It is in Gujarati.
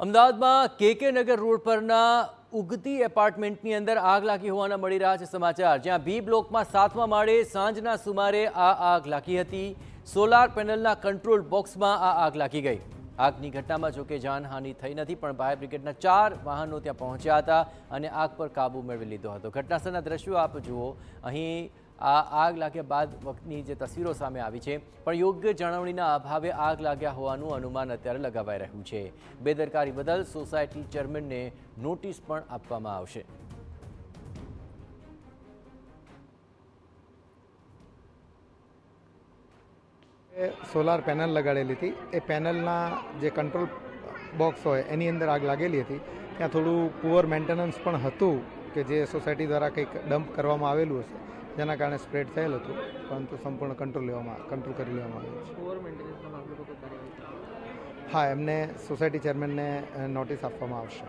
અમદાવાદમાં કે નગર રોડ પરના ઉગતી એપાર્ટમેન્ટની અંદર આગ લાગી હોવાના મળી રહ્યા છે સમાચાર। જ્યાં બી બ્લોકમાં 7મા માળે સાંજના સુમારે આ આગ લાગી હતી। સોલાર પેનલના કંટ્રોલ બોક્સમાં આ આગ લાગી ગઈ। આગની ઘટનામાં જોકે જાનહાનિ થઈ નથી, પણ ફાયર બ્રિગેડના 4 વાહનો ત્યાં પહોંચ્યા હતા અને આગ પર કાબુ મેળવી લીધો હતો। ઘટનાસ્થળના દ્રશ્યો આપ જુઓ। અહીં આ આગ લાગ્યા બાદ વખતની જે તસવીરો સામે આવી છે, પણ યોગ્ય જાળવણીના અભાવે આગ લાગ્યા હોવાનું અનુમાન અત્યારે લગાવાઈ રહ્યું છે। બેદરકારી બદલ સોસાયટી ચેરમેનને નોટિસ પણ આપવામાં આવશે। સોલાર પેનલ લગાડેલી હતી। એ પેનલના જે કંટ્રોલ બોક્સ હોય એની અંદર આગ લાગેલી હતી। ત્યાં થોડું પુઅર મેન્ટેનન્સ પણ હતું કે જે સોસાયટી દ્વારા કંઈક ડમ્પ કરવામાં આવેલું હશે, જેના કારણે સ્પ્રેડ થયેલ હતું, પરંતુ સંપૂર્ણ કંટ્રોલ કરી લેવામાં આવ્યું છે। હા, એમને સોસાયટી ચેરમેનને નોટિસ આપવામાં આવશે।